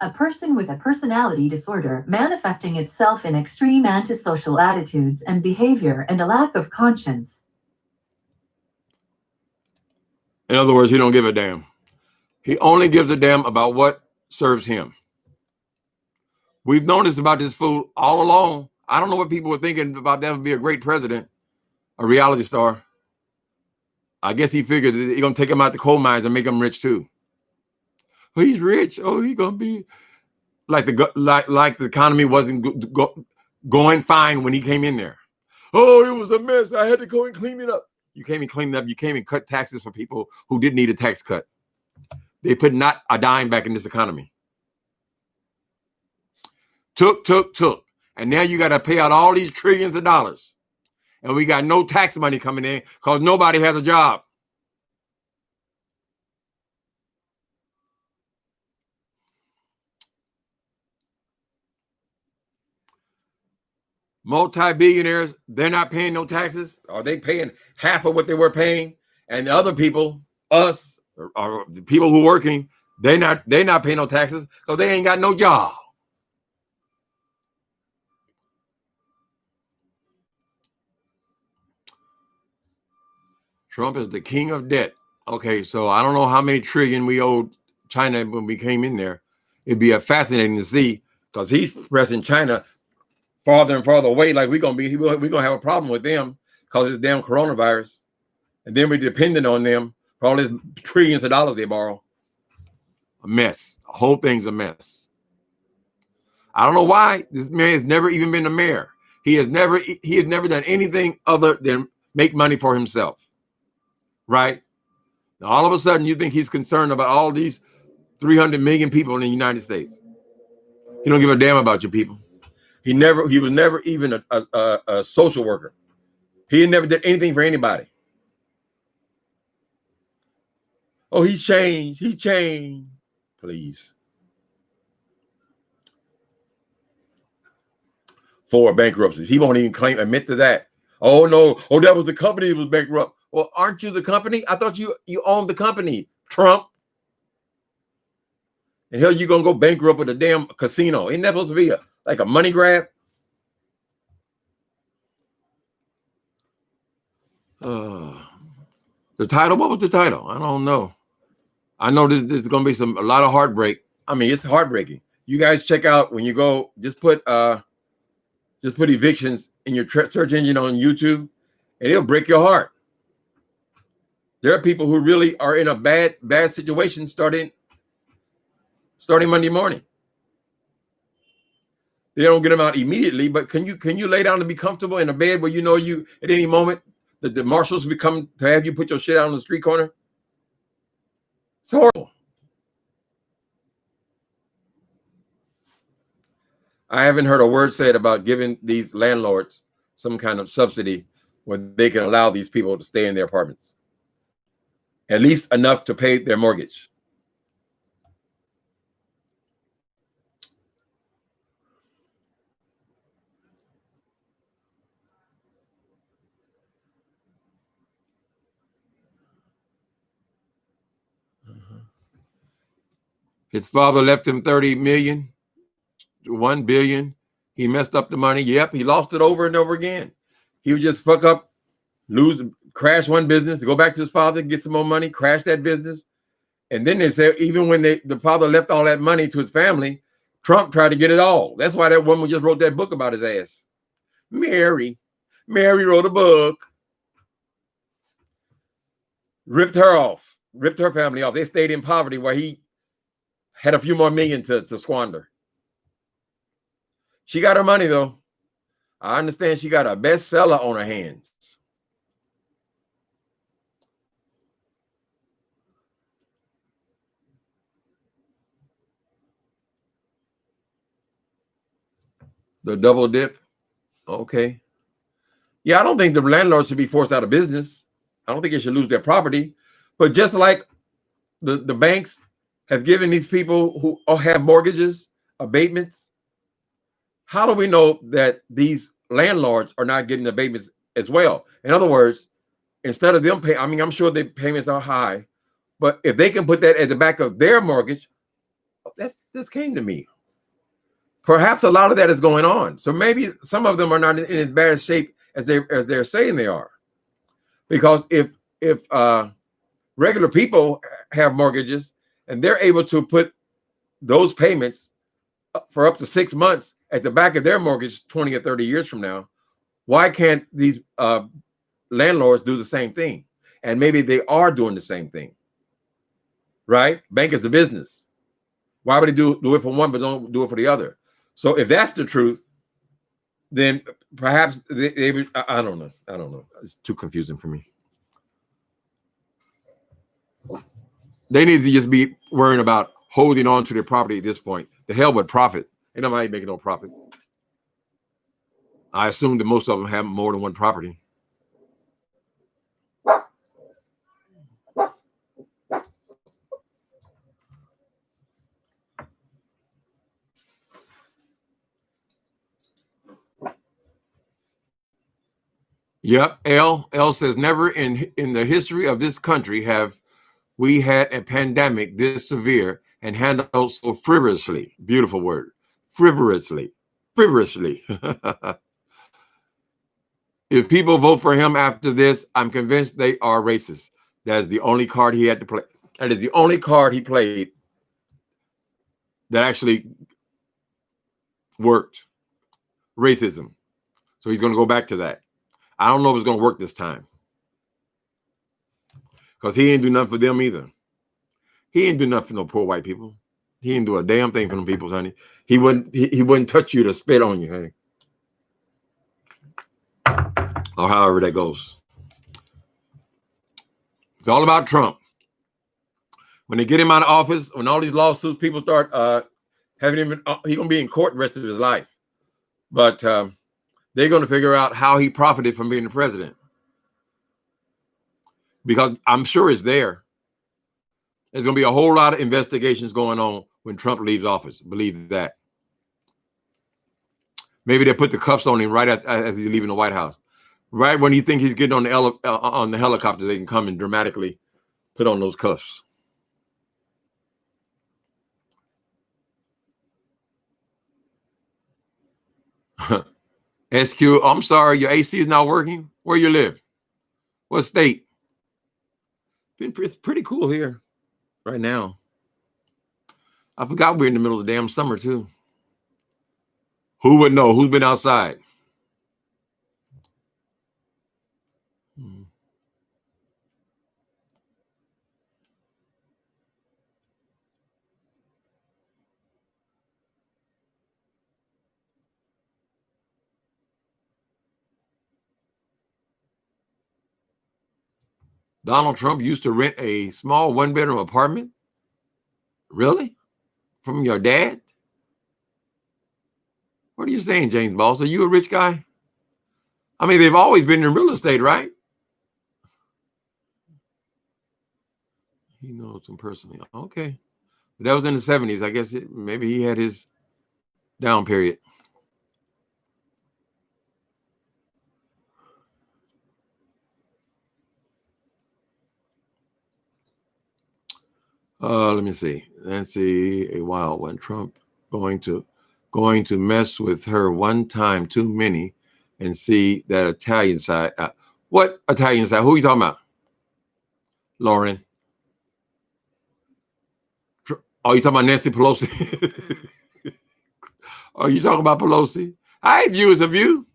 a person with a personality disorder manifesting itself in extreme antisocial attitudes and behavior and a lack of conscience. In other words, he don't give a damn. He only gives a damn about what serves him. We've known this about this fool all along. I don't know what people were thinking about that would be a great president, a reality star. I guess he figured that he's going to take him out the coal mines and make him rich too. Oh, he's rich. Oh, he's going to be like the economy wasn't going fine when he came in there. Oh, it was a mess. I had to go and clean it up. You came and cleaned it up. You came and cut taxes for people who didn't need a tax cut. They put not a dime back in this economy. Took. And now you got to pay out all these trillions of dollars. And we got no tax money coming in because nobody has a job. multi-billionaires, they're not paying no taxes. Are they paying half of what they were paying? And the other people, us, or the people who are working, they're not paying no taxes because they ain't got no job. Trump is the king of debt. Okay, so I don't know how many trillion we owed China when we came in there. It'd be fascinating to see because he's pressing China farther and farther away. Like we're gonna have a problem with them because of this damn coronavirus, and then we're dependent on them for all these trillions of dollars they borrow. A mess. The whole thing's a mess. I don't know why this man has never even been a mayor. He has never done anything other than make money for himself. Right? Now, all of a sudden, you think he's concerned about all these 300 million people in the United States. He don't give a damn about your people. He was never even a social worker. He never did anything for anybody. Oh, he's changed. He changed. Please. 4 bankruptcies. He won't even admit to that. Oh, no. Oh, that was the company that was bankrupt. Well, aren't you the company? I thought you owned the company, Trump. And hell, you gonna go bankrupt with a damn casino? Ain't that supposed to be like a money grab? The title. What was the title? I don't know. I know this is gonna be a lot of heartbreak. I mean, it's heartbreaking. You guys check out when you go. Just put evictions in your search engine on YouTube, and it'll break your heart. There are people who really are in a bad situation starting Monday morning. They don't get them out immediately, but can you lay down and be comfortable in a bed where you know you at any moment that the marshals will come to have you put your shit out on the street corner? It's horrible. I haven't heard a word said about giving these landlords some kind of subsidy where they can allow these people to stay in their apartments. At least enough to pay their mortgage. His father left him 30 million, 1 billion. He messed up the money. Yep, he lost it over and over again. He would just fuck up, crash one business, go back to his father, get some more money, crash that business. And then they say, even when the father left all that money to his family, Trump tried to get it all. That's why that woman just wrote that book about his ass. Mary wrote a book. Ripped her family off. They stayed in poverty while he had a few more million to squander. She got her money, though. I understand she got a bestseller on her hands. The double dip. Okay. Yeah, I don't think the landlords should be forced out of business. I don't think they should lose their property. But just like the banks have given these people who have mortgages abatements, how do we know that these landlords are not getting abatements as well? In other words, instead of them paying, I mean, I'm sure the payments are high, but if they can put that at the back of their mortgage, that just came to me. Perhaps a lot of that is going on. So maybe some of them are not in as bad shape as they're saying they are. Because if regular people have mortgages and they're able to put those payments for up to 6 months at the back of their mortgage 20 or 30 years from now, why can't these landlords do the same thing? And maybe they are doing the same thing, right? Bank is a business. Why would they do it for one but don't do it for the other? So if that's the truth, then perhaps they would. I don't know. It's too confusing for me. They need to just be worrying about holding on to their property at this point. The hell with profit. Ain't nobody making no profit. I assume that most of them have more than one property. Yep. L says never in the history of this country have we had a pandemic this severe and handled so frivolously. Beautiful word. Frivolously. Frivolously. If people vote for him after this, I'm convinced they are racist. That is the only card he had to play. That is the only card he played that actually worked. Racism. So he's going to go back to that. I don't know if it's going to work this time. Because he ain't do nothing for them either. He ain't do nothing for no poor white people. He ain't do a damn thing for them people, honey. He wouldn't touch you to spit on you, honey. Or however that goes. It's all about Trump. When they get him out of office, when all these lawsuits, people start having him, he's going to be in court the rest of his life. But they're going to figure out how he profited from being the president. Because I'm sure it's there. There's going to be a whole lot of investigations going on when Trump leaves office. Believe that. Maybe they put the cuffs on him right as he's leaving the White House. Right when he thinks he's getting on the helicopter, they can come and dramatically put on those cuffs. SQ, I'm sorry, your AC is not working. Where you live? What state? It's pretty cool here right now. I forgot we're in the middle of the damn summer too. Who would know? Who's been outside? Donald Trump used to rent a small one-bedroom apartment? Really? From your dad? What are you saying, James Boss? Are you a rich guy? I mean, they've always been in real estate, right? He knows him personally. Okay. But that was in the 70s. I guess maybe he had his down period. Let me see. Nancy, a wild one. Trump going to mess with her one time too many and see that Italian side. What Italian side? Who are you talking about? Lauren. Are you talking about Nancy Pelosi? Are you talking about Pelosi? Hi, viewers of you.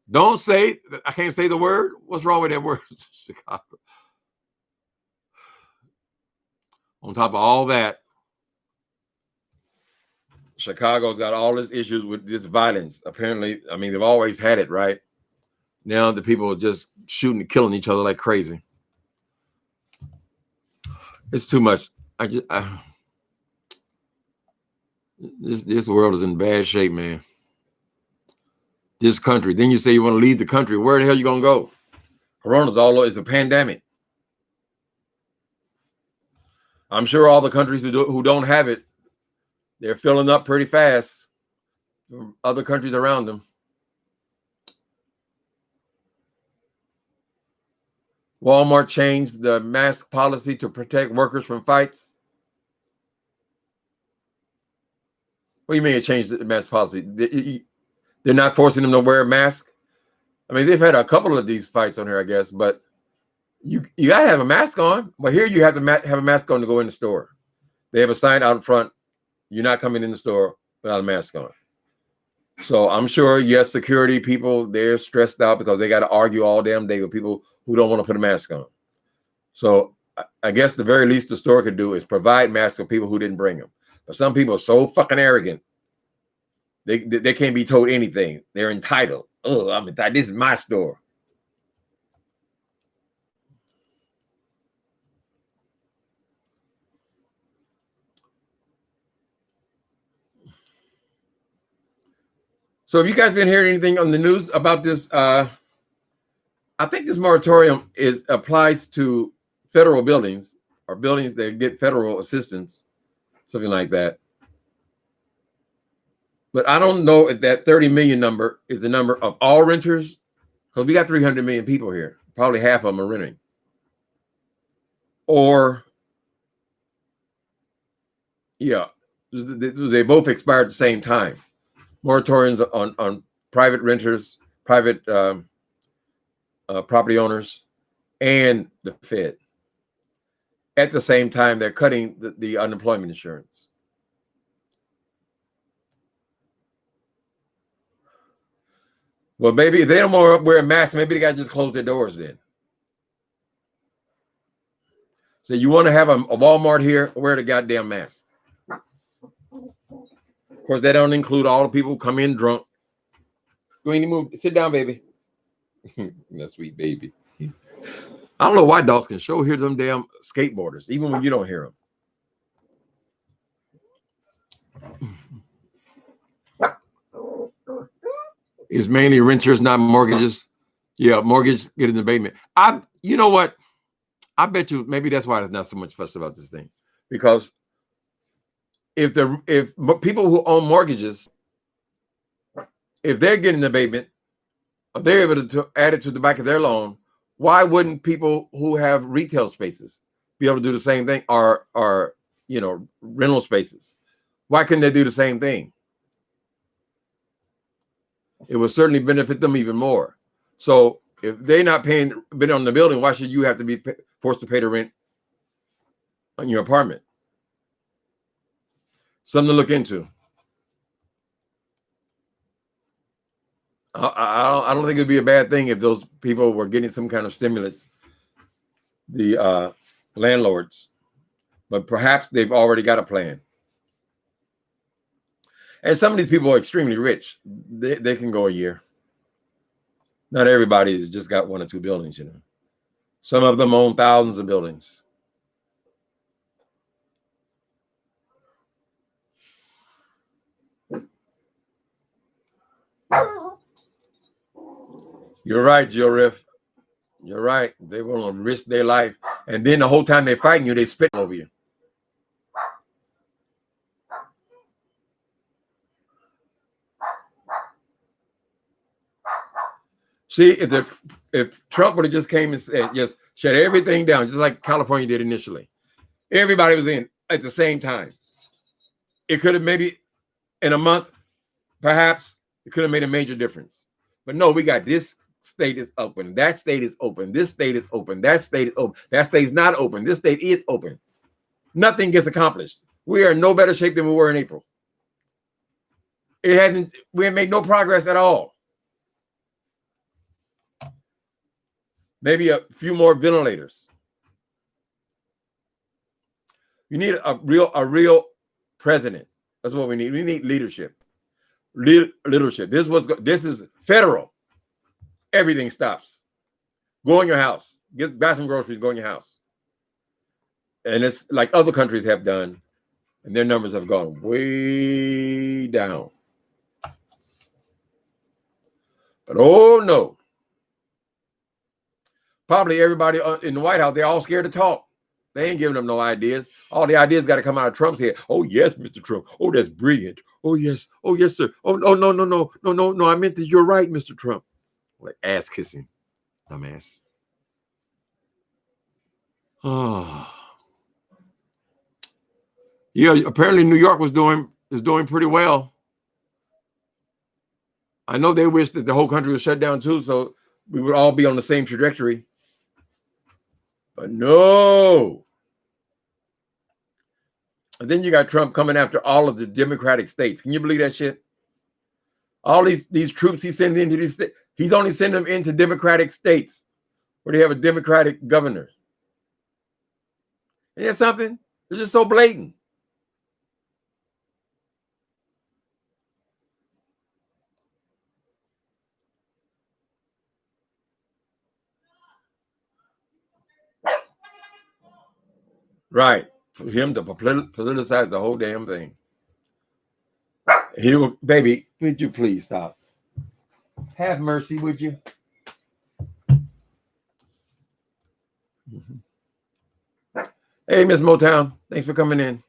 Don't say, I can't say the word. What's wrong with that word? Chicago. On top of all that, Chicago's got all these issues with this violence. Apparently, I mean, they've always had it, right? Now the people are just shooting and killing each other like crazy. It's too much. This world is in bad shape, man. This country. Then you say you want to leave the country. Where the hell are you going to go? Corona's it's a pandemic. I'm sure all the countries who don't have it, they're filling up pretty fast. Other countries around them. Walmart changed the mask policy to protect workers from fights. What do you mean it changed the mask policy? They're not forcing them to wear a mask? I mean, they've had a couple of these fights on here, I guess, but you got to have a mask on. But here you have to have a mask on to go in the store. They have a sign out in front. You're not coming in the store without a mask on. So I'm sure, yes, security people, they're stressed out because they got to argue all damn day with people who don't want to put a mask on. So I guess the very least the store could do is provide masks for people who didn't bring them. But some people are so fucking arrogant. They can't be told anything. They're entitled. Oh, I'm entitled. This is my store. So have you guys been hearing anything on the news about this? I think this moratorium applies to federal buildings or buildings that get federal assistance, something like that. But I don't know if that 30 million number is the number of all renters because we got 300 million people here. Probably half of them are renting. Or, yeah, they both expired at the same time. Moratoriums on private renters, private property owners, and the Fed. At the same time, they're cutting the unemployment insurance. Well, maybe if they don't want to wear a mask, maybe they got to just close their doors then. So you want to have a Walmart here, wear the goddamn mask. Of course, they don't include all the people who come in drunk. Queenie, move. Sit down, baby. That sweet baby. I don't know why dogs can show hear them damn skateboarders, even when you don't hear them. It's mainly renters, not mortgages. Yeah, mortgage get in the abatement. You know what? I bet you maybe that's why there's not so much fuss about this thing, because if people who own mortgages, if they're getting the abatement, or they're able to add it to the back of their loan, why wouldn't people who have retail spaces be able to do the same thing, or rental spaces? Why couldn't they do the same thing? It would certainly benefit them even more. So if they're not paying rent on the building, why should you have to be forced to pay the rent on your apartment? Something to look into. I don't think it'd be a bad thing if those people were getting some kind of stimulus, the landlords, but perhaps they've already got a plan. And some of these people are extremely rich. They can go a year. Not everybody has just got one or two buildings, Some of them own thousands of buildings. You're right, Joe Riff. You're right. They want to risk their life. And then the whole time they're fighting you, they spit over you. See, if Trump would have just came and said, just shut everything down, just like California did initially. Everybody was in at the same time. It could have maybe in a month, perhaps, it could have made a major difference. But no, we got this state is open. That state is open. This state is open. That state is open. That state's not open. This state is open. Nothing gets accomplished. We are in no better shape than we were in April. We have made no progress at all. Maybe a few more ventilators. You need a real president. That's what we need. We need leadership. Leadership. This is federal. Everything stops. Go in your house. Buy some groceries. Go in your house. And it's like other countries have done, and their numbers have gone way down. But oh no. Probably everybody in the White House, they're all scared to talk. They ain't giving them no ideas. All the ideas got to come out of Trump's head. Oh, yes, Mr. Trump. Oh, that's brilliant. Oh, yes. Oh, yes, sir. Oh, no. I meant that you're right, Mr. Trump. Like ass kissing, dumbass. Oh. Yeah, apparently New York is doing pretty well. I know they wish that the whole country was shut down too, so we would all be on the same trajectory. But no. And then you got Trump coming after all of the Democratic states. Can you believe that shit? All these troops he's sending into these states, he's only sending them into Democratic states where they have a Democratic governor. Isn't that something? It's just so blatant. Right. For him to politicize the whole damn thing. Baby, would you please stop? Have mercy, would you? Hey, Miss Motown, thanks for coming in.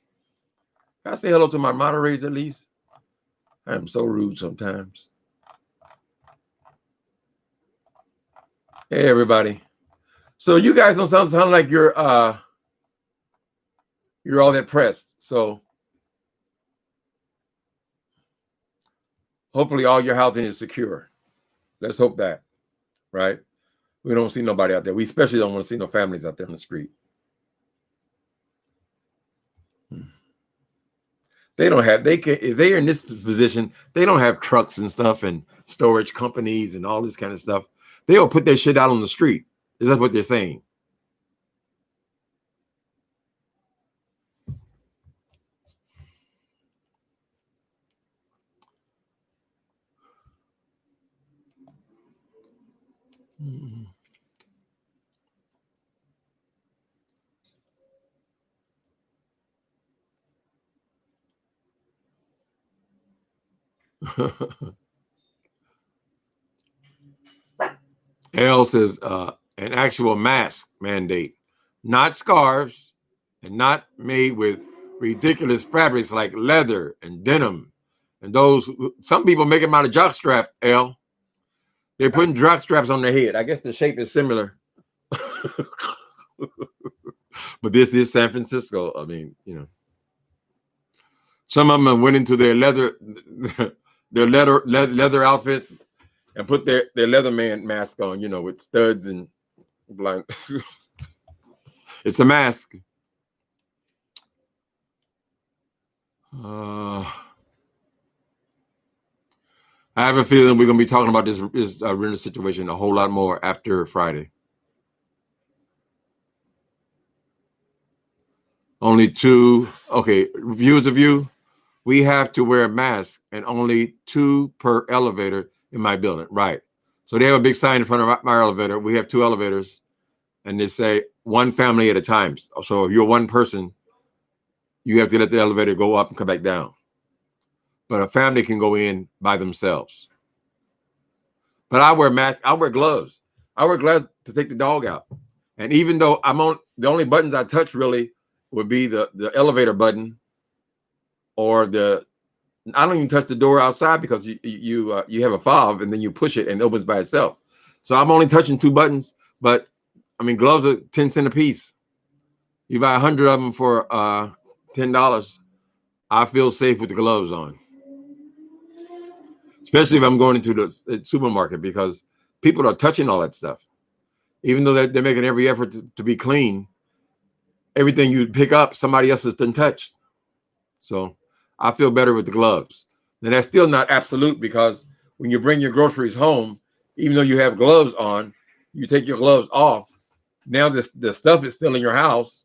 Can I say hello to my moderators at least? I am so rude sometimes. Hey everybody. So you guys don't sound like you're all that pressed. So hopefully all your housing is secure. Let's hope that, right? We don't see nobody out there. We especially don't want to see no families out there on the street. They don't have, they can, if they're in this position, they don't have trucks and stuff and storage companies and all this kind of stuff. They'll put their shit out on the street. Is that what they're saying? L says an actual mask mandate, not scarves and not made with ridiculous fabrics like leather and denim. And those, some people make them out of jock strap, L. They're putting jock straps on their head. I guess the shape is similar. But this is San Francisco. I mean, you know. Some of them went into their leather outfits and put their Leatherman mask on, you know, with studs and blind. It's a mask. I have a feeling we're going to be talking about this renter situation a whole lot more after Friday. Only two, okay, viewers of you, we have to wear a mask and only 2 per elevator in my building. Right. So they have a big sign in front of my elevator. We have 2 elevators and they say 1 family at a time. So if you're 1 person, you have to let the elevator go up and come back down. But a family can go in by themselves. But I wear masks. I wear gloves. I wear gloves to take the dog out. And even though I'm on, the only buttons I touch really would be the elevator button or I don't even touch the door outside because you have a fob and then you push it and it opens by itself. So I'm only touching 2 buttons, but I mean, gloves are 10 cents a piece. You buy 100 of them for $10. I feel safe with the gloves on, especially if I'm going into the supermarket because people are touching all that stuff. Even though they're making every effort to be clean, everything you pick up, somebody else has been touched. So I feel better with the gloves. And that's still not absolute because when you bring your groceries home, even though you have gloves on, you take your gloves off. Now the stuff is still in your house.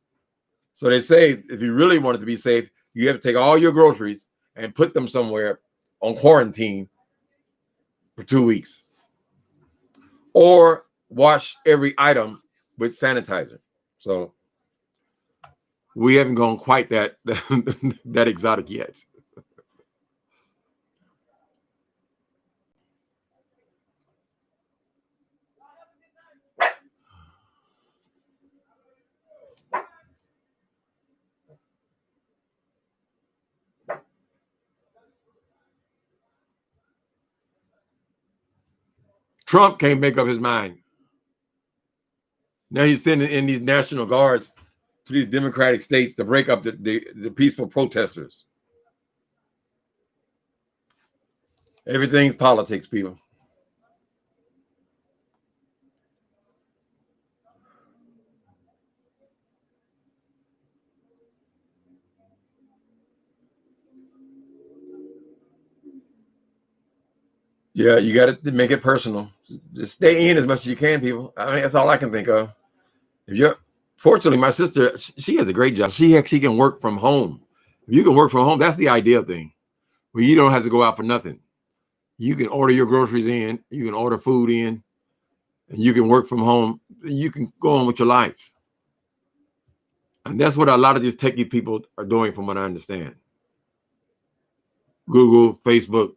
So they say if you really want it to be safe, you have to take all your groceries and put them somewhere on quarantine for 2 weeks. Or wash every item with sanitizer. So we haven't gone quite that exotic yet. Trump can't make up his mind. Now he's sending in these National Guards to these Democratic states to break up the peaceful protesters. Everything's politics, people. Yeah, you got to make it personal. Just stay in as much as you can, people. I mean, that's all I can think of. Fortunately, my sister, she has a great job. She can work from home. If you can work from home, that's the ideal thing. Where you don't have to go out for nothing. You can order your groceries in, you can order food in, and you can work from home. You can go on with your life. And that's what a lot of these techie people are doing, from what I understand. Google, Facebook,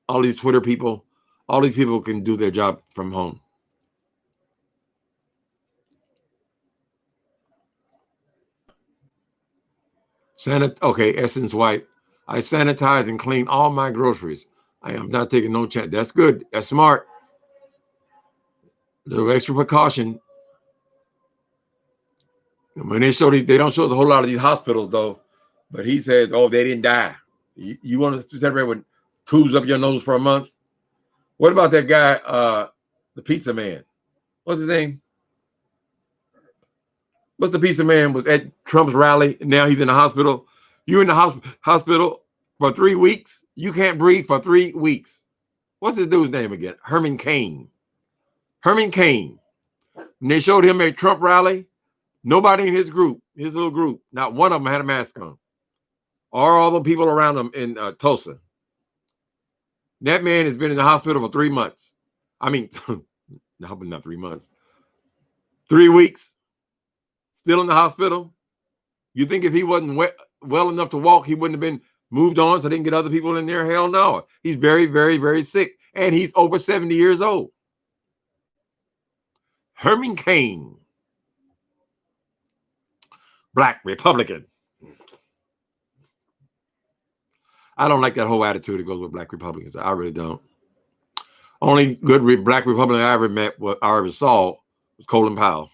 all these Twitter people, all these people can do their job from home. Okay, Essence White. I sanitize and clean all my groceries. I am not taking no chance. That's good. That's smart. little extra precaution. When they show these, they don't show us a whole lot of these hospitals though. But he says, "Oh, they didn't die." You want to celebrate with tubes up your nose for a month? What about that guy, the pizza man? What's his name? What's the pizza man was at Trump's rally? And now he's in the hospital. You in the hospital for 3 weeks? You can't breathe for 3 weeks. What's this dude's name again? Herman Cain. Herman Cain. When they showed him at Trump rally, nobody in his group, his little group, not one of them had a mask on. Or all the people around him in Tulsa. That man has been in the hospital for 3 months. I mean, no, but not 3 months. 3 weeks. Still in the hospital. You think if he wasn't well enough to walk, he wouldn't have been moved on so they can get other people in there? Hell no. He's very, very, very sick. And he's over 70 years old. Herman Cain. Black Republican. I don't like that whole attitude that goes with Black Republicans. I really don't. Only good Black Republican I ever saw was Colin Powell.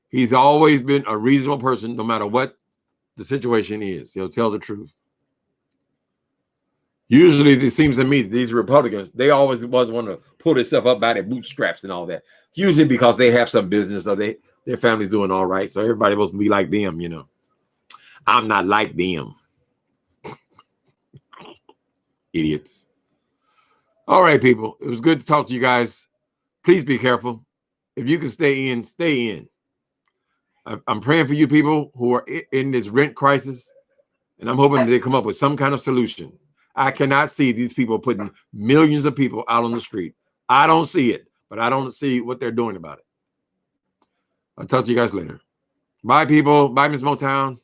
He's always been a reasonable person, no matter what the situation is. He'll tell the truth. Usually, it seems to me these Republicans, they always want to pull themselves up by their bootstraps and all that. Usually because they have some business or their family's doing all right. So everybody supposed to be like them, you know. I'm not like them. Idiots. All right, people. It was good to talk to you guys. Please be careful. If you can stay in, stay in. I'm praying for you people who are in this rent crisis, and I'm hoping they come up with some kind of solution. I cannot see these people putting millions of people out on the street. I don't see it, but I don't see what they're doing about it. I'll talk to you guys later. Bye, people. Bye, Miss Motown.